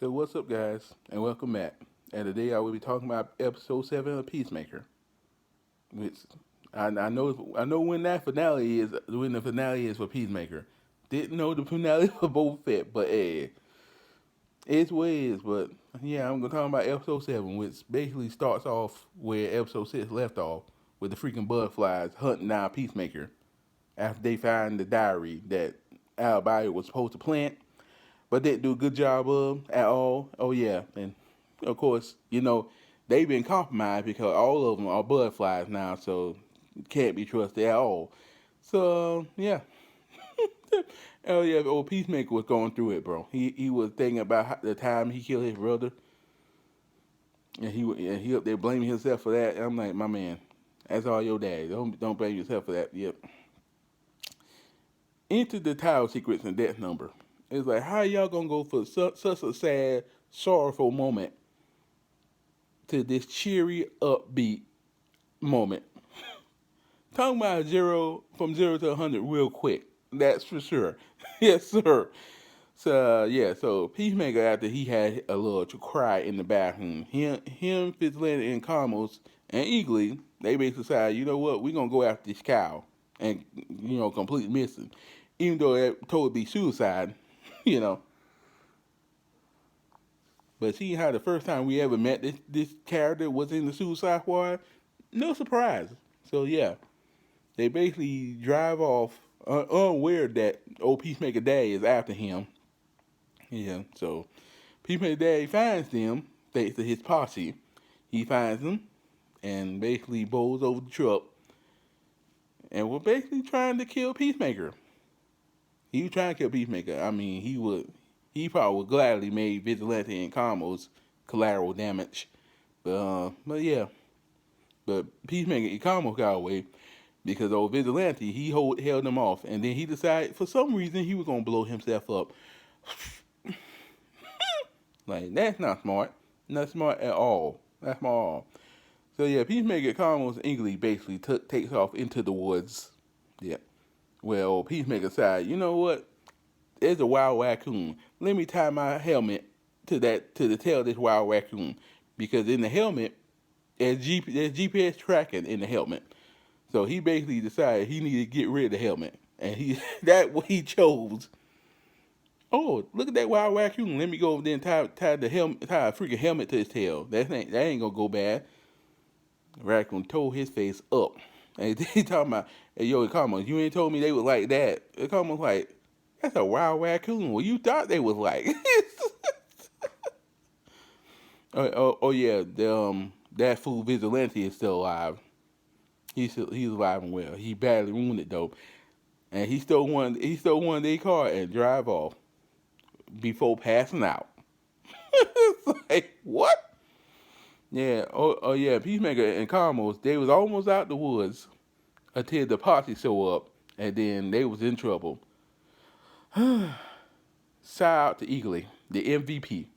So what's up, guys, and welcome back. And today I will be talking about episode 7 of Peacemaker, which I know when that finale is when the finale is for Peacemaker. Didn't know the finale for Boba Fett, but it's what it is. But yeah, I'm gonna talk about episode 7, which basically starts off where episode 6 left off, with the freaking butterflies hunting down Peacemaker after they find the diary that Albio was supposed to plant but didn't do a good job of at all. Oh yeah, and of course, they've been compromised because all of them are butterflies now, so can't be trusted at all. So yeah, oh yeah, old Peacemaker was going through it, bro. He was thinking about the time he killed his brother, and he up there blaming himself for that. And I'm like, my man, that's all your dad. Don't blame yourself for that. Yep. Into the title sequence and death number. It's like, how y'all gonna go for such a sad, sorrowful moment to this cheery, upbeat moment? Talking about from 0 to 100 real quick. That's for sure. Yes, sir. So yeah, so Peacemaker, after he had a little to cry in the bathroom, him, Fitzland, and Carmos and Eagly, they basically decided, you know what, we're gonna go after this cow and completely miss him, even though it totally be suicide, you know. But seeing how the first time we ever met this character was in the Suicide Squad, no surprise. So yeah, they basically drive off unaware that old Peacemaker Daddy is after him. Yeah, so Peacemaker Daddy finds them, thanks to his posse. He finds them and basically bowls over the truck and we're basically trying to kill Peacemaker. He was trying to kill Peacemaker. I mean, he probably would gladly made Vigilante and Combos collateral damage. But yeah. But Peacemaker and Combos got away because old Vigilante, he held them off. And then he decided, for some reason, he was going to blow himself up. Like, that's not smart. Not smart at all. That's smart at all. So yeah, Peacemaker, Combos, and Ingley basically takes off into the woods. Yeah. Well, Peacemaker decided, you know what? There's a wild raccoon. Let me tie my helmet to the tail of this wild raccoon, because in the helmet there's GPS tracking in the helmet. So he basically decided he needed to get rid of the helmet, and that what he chose. Oh, look at that wild raccoon. Let me go over there and tie a freaking helmet to his tail. That ain't gonna go bad. The raccoon tore his face up, and he talking about, hey yo, come on, you ain't told me they was like that. It almost like, that's a wild raccoon. Well, you thought they was like. Oh yeah, that fool Vigilante is still alive. He's alive and well. He badly wounded though, and he stole one their car and drive off before passing out. It's like, what? Yeah. Oh yeah. Peacemaker and Carmos, they was almost out the woods until the posse show up, and then they was in trouble. Shout out to Eagly, the MVP.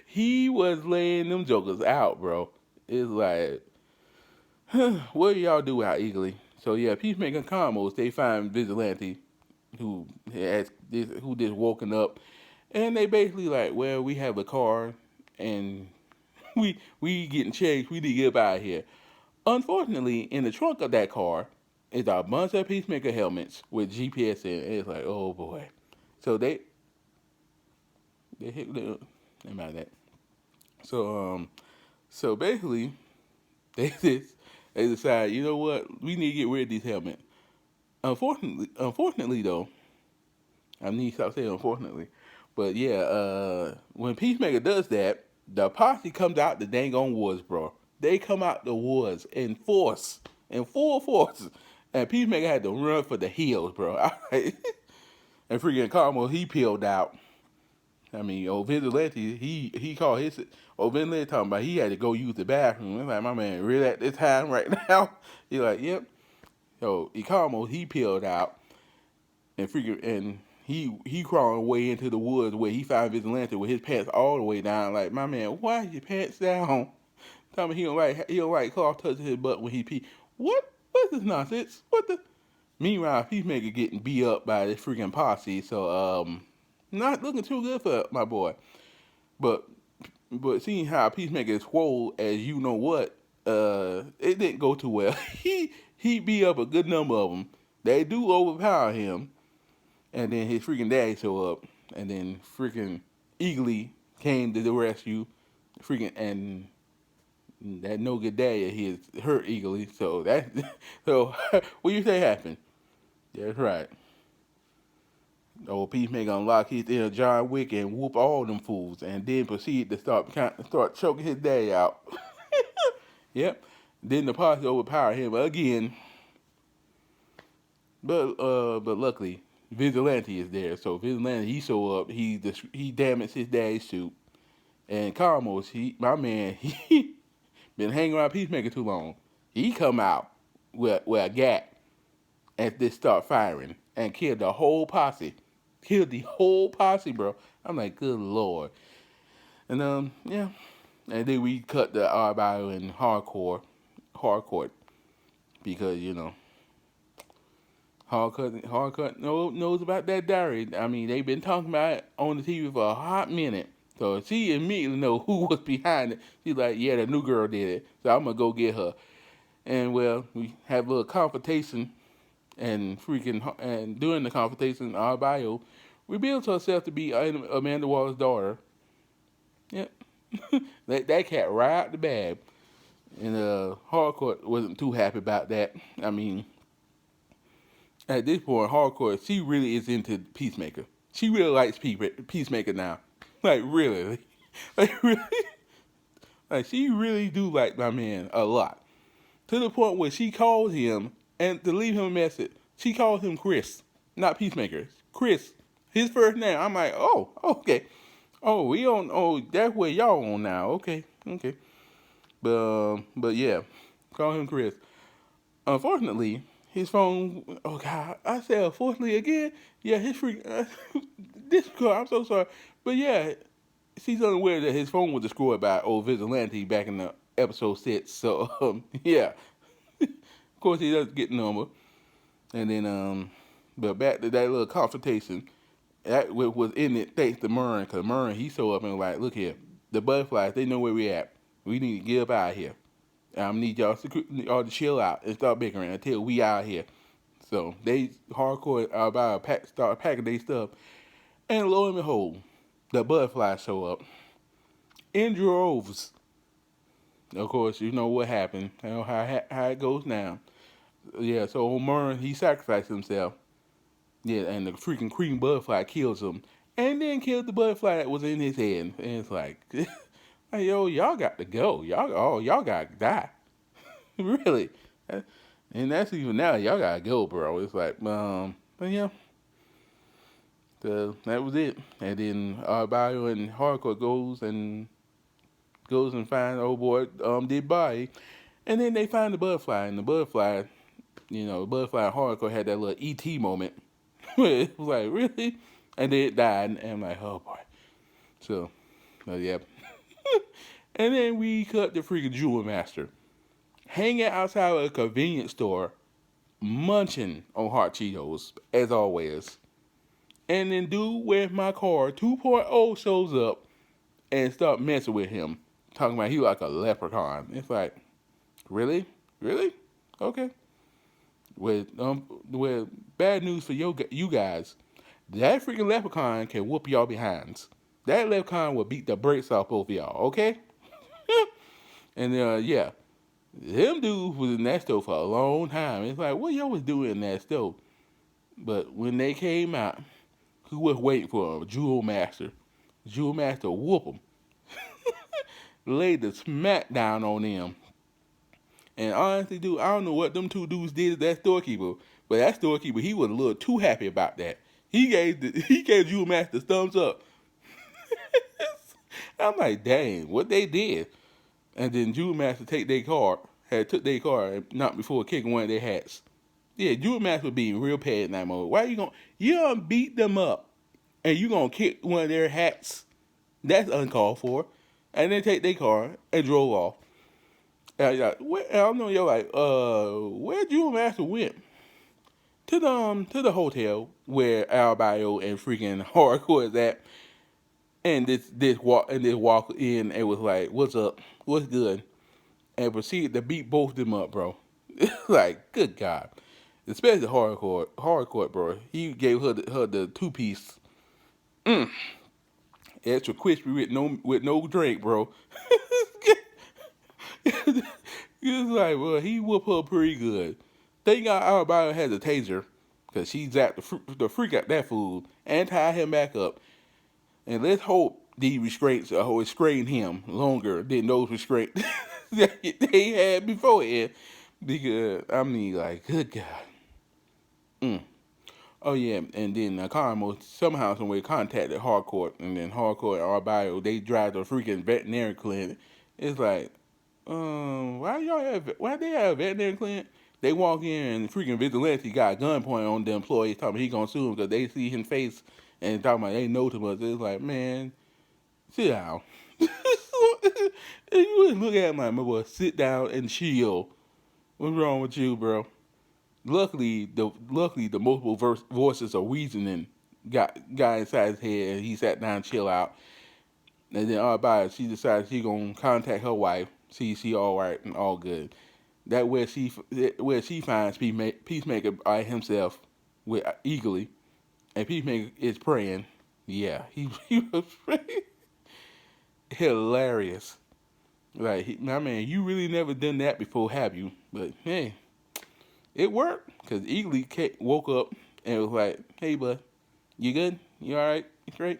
he was laying them jokers out, bro. It's like, what do y'all do out Eagly? So yeah, Peacemaker and Combos, they find Vigilante who just woken up, and they basically like, well, we have a car, and we getting chased. We need to get up out of here. Unfortunately, in the trunk of that car is a bunch of Peacemaker helmets with GPS in it. It's like, oh boy. So they hit about that. So basically, they decide, you know what, we need to get rid of these helmets. Unfortunately though, I need to stop saying unfortunately, but yeah, when Peacemaker does that, the posse comes out the dang on woods, bro. They come out the woods in full force, and Peacemaker had to run for the hills, bro. And freaking Carmel, he peeled out. I mean, old Vigilante, he called his old Vigilante talking about he had to go use the bathroom. It's like, my man, really at this time right now? He's like, yep. So Icamo, he peeled out and he crawling way into the woods where he found Vigilante with his pants all the way down. Like, my man, why is your pants down? Tell me he don't like cloth touching his butt when he pee. What's this nonsense? What the? Meanwhile, Peacemaker getting beat up by this freaking posse. So Not looking too good for my boy. But seeing how Peacemaker is swole as you know what, it didn't go too well. he beat up a good number of them. They do overpower him, and then his freaking dad show up, and then freaking Eagly came to the rescue, freaking and that no good dad of his hurt Eagly. So that so what you say happened? That's right. Old Peacemaker unlock his inner John Wick and whoop all them fools, and then proceed to start choking his dad out. Yep. Then the posse overpower him again, but luckily Vigilante is there. So Vigilante he show up. He damaged his dad's suit, and Carmos my man he been hanging around Peacemaker too long. He come out with a gat and just start firing and kill the whole posse. Killed the whole posse, bro. I'm like, good lord. And yeah. And then we cut the R-Bio in hardcore because hardcore knows about that diary. I mean, they've been talking about it on the TV for a hot minute. So she immediately know who was behind it. She's like, yeah, the new girl did it. So I'm gonna go get her. And well, we have a little confrontation and during the confrontation, our bio reveals herself to be Amanda Waller's daughter. Yep. that cat right out the bag. And Hardcore wasn't too happy about that. I mean, at this point, Hardcore, she really is into Peacemaker. She really likes Peacemaker now. Like, really. Like, really. Like, she really do like my man a lot. To the point where she calls him, and to leave him a message, she calls him Chris, not Peacemaker. Chris, his first name. I'm like, oh, okay. That's where y'all on now. Okay. But yeah, call him Chris. Unfortunately, his phone, oh God, I said unfortunately again. Yeah, his freak, this girl, I'm so sorry. But yeah, she's unaware that his phone was destroyed by old Vigilante back in the episode 6. So, yeah. Of course, he does get the number. And then, but back to that little confrontation, that was in it thanks to Murray, because Murray, he showed up and was like, look here, the butterflies, they know where we at. We need to get up out of here. I need y'all to chill out and start bickering until we out here. So they hardcore start packing their stuff. And lo and behold, the butterflies show up in droves. Of course, you know what happened. You know how it goes now. Yeah, so O'Murray, he sacrificed himself. Yeah, and the freaking cream butterfly kills him. And then kills the butterfly that was in his head. And it's like, hey, yo, y'all got to go. Y'all got to die. Really. And that's even now, y'all got to go, bro. It's like, but yeah. So that was it. And then Bio and Hardcore goes and finds old boy dead body. And then they find the butterfly. And the butterfly, butterfly and Hardcore had that little E.T. moment. It was like, really? And then it died. And I'm like, oh boy. So, yeah. And then we cut the freaking Jewel Master. Hanging outside of a convenience store, munching on hot Cheetos, as always. And then dude with my car 2.0 shows up and start messing with him. Talking about he like a leprechaun. It's like, really? Really? Okay. With bad news for you guys. That freaking leprechaun can whoop y'all behinds. That leprechaun will beat the brakes off both of y'all, okay? And yeah. Them dudes was in that stove for a long time. It's like, what y'all was doing in that stove? But when they came out, who was waiting for them? Jewel Master. Jewel Master whoop them. Laid the smack down on them. And honestly, dude, I don't know what them two dudes did to that storekeeper, but that storekeeper, he was a little too happy about that. He gave Jewel Master thumbs up. I'm like, dang, what they did. And then Jewel Master took their car and not before kicking one of their hats. Yeah, Jewel Master was being real petty in that mode. Why you gonna beat them up and you gonna kick one of their hats? That's uncalled for. And then take their car and drove off. And I don't know, you're like, where Jewel Master went? to the hotel where Albayo and freaking Hardcore is at, and this walk in and was like, "What's up? What's good?" And proceeded to beat both of them up, bro. Like, good God. Especially hardcore, bro. He gave her the 2 piece, extra crispy with no drink, bro. It's like, well, he whooped her pretty good. Thank God Alabama has a taser, because she zapped the freak out that fool and tied him back up. And let's hope these restraints are restrain him longer than those restraints that they had beforehand. Because, I mean, like, good God. Mm. Oh, yeah, and then Carmo somehow, some way contacted Hardcore, and then Hardcore and Arbayo, they drive to a freaking veterinary clinic. It's like, why they have a veterinary clinic? They walk in and freaking vigilante got a gun pointed on the employee, talking about he gonna sue him because they see his face and talking about they know too much. It's like, man, sit down. You would look at him like, my boy, sit down and chill. What's wrong with you, bro? Luckily the multiple voices of reasoning got inside his head, and he sat down, chill out. And then all about it, she decided she gonna contact her wife, see she all right and all good. That where she finds Peacemaker by himself with eagerly, and Peacemaker is praying. Yeah, he was praying. Hilarious. Like, my man, you really never done that before, have you? But hey, it worked, because eagerly woke up and was like, "Hey, bud, you good? You all right? You straight?"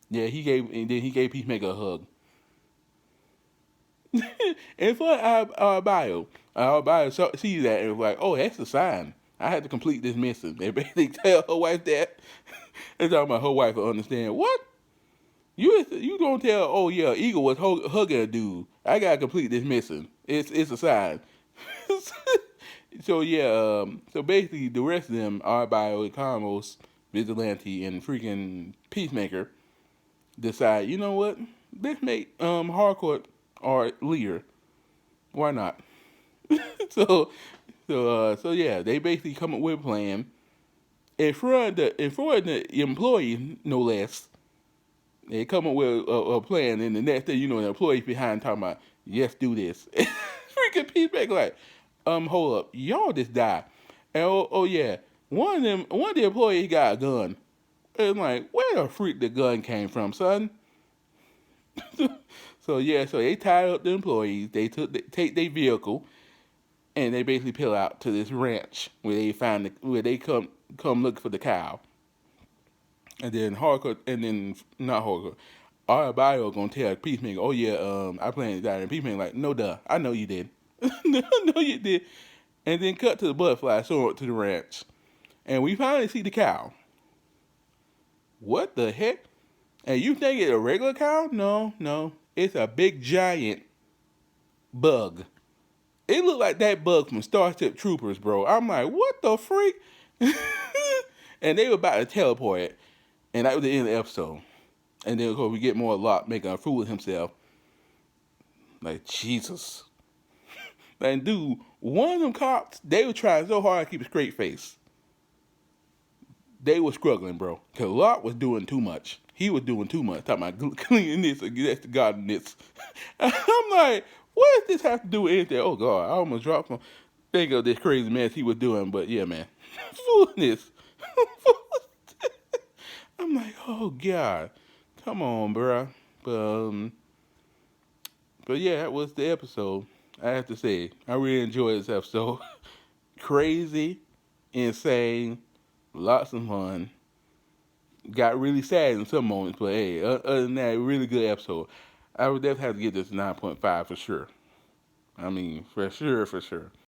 Yeah, he gave Peacemaker a hug. And for our bio sees that and was like, "Oh, that's a sign. I had to complete this mission." They basically tell her wife that. They're talking about her wife will understand. What? You gonna tell? Oh yeah, Eagle was hugging a dude. I gotta complete this mission. It's a sign. So yeah, so basically the rest of them are Bio, Economos, Vigilante, and freaking Peacemaker decide, you know what? Let's make Harcourt our leader. Why not? so so yeah, they basically come up with a plan in front of the employee, no less. They come up with a plan, and the next thing you know, the employee's behind talking about, yes, do this. Freaking Peacemaker like, hold up, y'all just died. And oh yeah, one of the employees got a gun. And like, where the freak the gun came from, son? So yeah, so they tied up the employees. They take their vehicle, and they basically peel out to this ranch where where they come look for the cow. And then Hardcore, and then not Hardcore, our bio gonna tell Peacemaker, oh yeah, I planted that, and Peacemaker like, no duh, I know you did, no you did. And then cut to the butterfly, so to the ranch, and we finally see the cow. What the heck? And you think it's a regular cow? No, it's a big giant bug. It looked like that bug from Starship Troopers, bro. I'm like, what the freak? And they were about to teleport it, and that was the end of the episode. And then, of course, we get more Locke making a fool of himself. Like, Jesus. And, dude, one of them cops, they were trying so hard to keep a straight face. They were struggling, bro. Because Locke was doing too much. He was doing too much. Talking about cleaning this, that's the godliness. I'm like, what does this have to do with anything? Oh, God, I almost dropped him. Think of this crazy mess he was doing. But, yeah, man. Foolishness. I'm like, oh, God. Come on, bro. But yeah, that was the episode. I have to say, I really enjoyed this episode. Crazy, insane, lots of fun. Got really sad in some moments, but hey, other than that, really good episode. I would definitely have to give this 9.5 for sure. I mean, for sure.